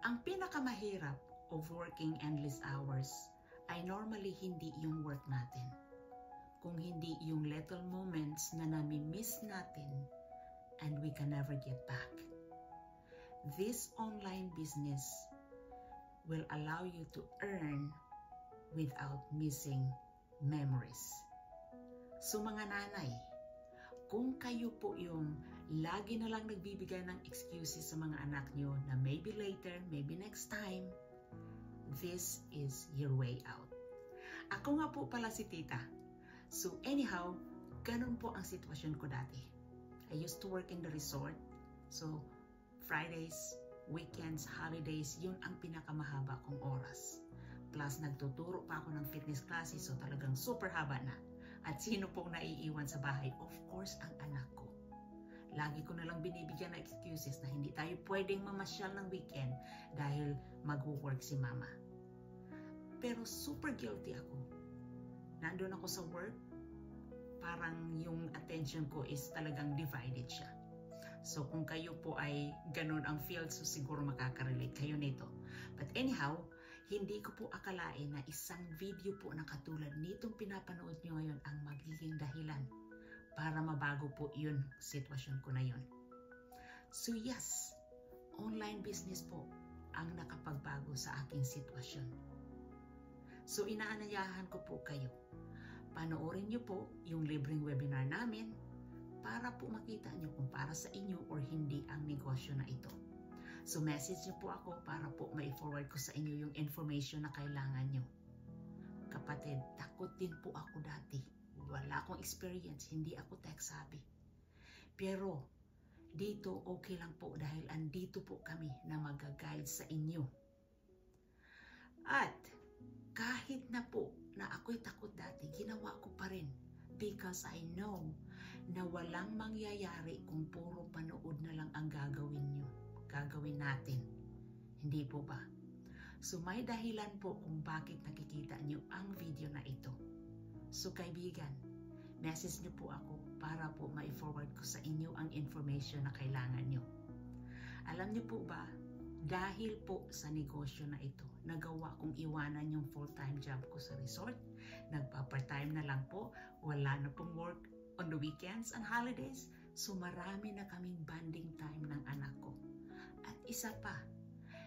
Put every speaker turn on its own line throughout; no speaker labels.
Ang pinakamahirap of working endless hours ay normally hindi yung work natin, kung hindi yung little moments na nami-miss natin and we can never get back. This online business will allow you to earn without missing memories. So mga nanay, kung kayo po yung lagi na lang nagbibigay ng excuses sa mga anak nyo na maybe later, maybe next time, this is your way out. Ako nga po pala si Tita. So anyhow, ganun po ang sitwasyon ko dati. I used to work in the resort. So Fridays, weekends, holidays, yun ang pinakamahaba kong oras. Plus nagtuturo pa ako ng fitness classes, so talagang super haba na. At sino pong naiiwan sa bahay? Of course, ang anak ko. Lagi ko nalang binibigyan ng excuses na hindi tayo pwedeng mamasyal ng weekend dahil mag-work si mama. Pero super guilty ako. Nandun ako sa work, parang yung attention ko is talagang divided siya. So kung kayo po ay ganun ang field, so siguro makakarelate kayo nito. But anyhow, hindi ko po akalain na isang video po na katulad nitong pinapanood nyo ngayon ang magiging dahilan para mabago po yun, sitwasyon ko na yun. So yes, online business po ang nakapagbago sa aking sitwasyon. So inaanyayahan ko po kayo, panoorin nyo po yung libreng webinar namin para po makita nyo kung para sa inyo or hindi ang negosyo na ito. So message nyo po ako para po ma-forward ko sa inyo yung information na kailangan nyo. Kapatid, takot din po ako dati. Wala akong experience, hindi ako tech-savvy. Pero dito okay lang po dahil andito po kami na mag-guide sa inyo. At kahit na po na ako'y takot dati, ginawa ko pa rin. Because I know na walang mangyayari kung puro panood na lang ang gagawin natin. Hindi po ba? So may dahilan po kung bakit nakikita nyo ang video na ito. So kaibigan, message nyo po ako para po ma-forward ko sa inyo ang information na kailangan nyo. Alam nyo po ba, dahil po sa negosyo na ito, nagawa kong iwanan yung full-time job ko sa resort. Nagpa-part-time na lang po. Wala na pong work on the weekends and holidays. So marami na kaming bonding time ng anak ko. At isa pa,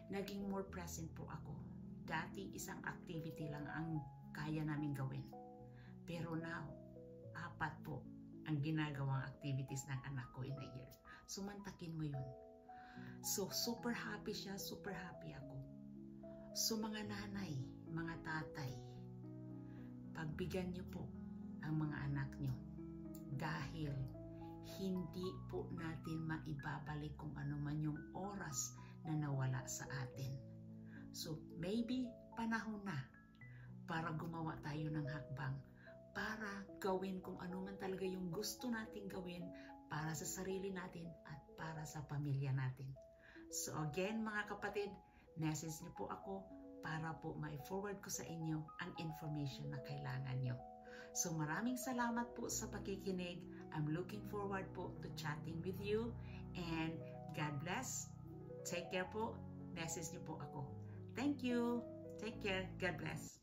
naging more present po ako. Dati isang activity lang ang kaya namin gawin. Pero now, 4 po ang ginagawang activities ng anak ko in a year. So mantakin mo yun. So, super happy siya, super happy ako. So, mga nanay, mga tatay, pagbigyan niyo po ang mga anak niyo dahil hindi po natin maibabalik kung ano man yung oras na nawala sa atin. So, maybe panahon na para gumawa tayo ng hakbang para gawin kung ano man talaga yung gusto nating gawin para sa sarili natin at para sa pamilya natin. So again mga kapatid, message niyo po ako para po ma-forward ko sa inyo ang information na kailangan nyo. So maraming salamat po sa pakikinig. I'm looking forward po to chatting with you and God bless. Take care po. Message niyo po ako. Thank you. Take care. God bless.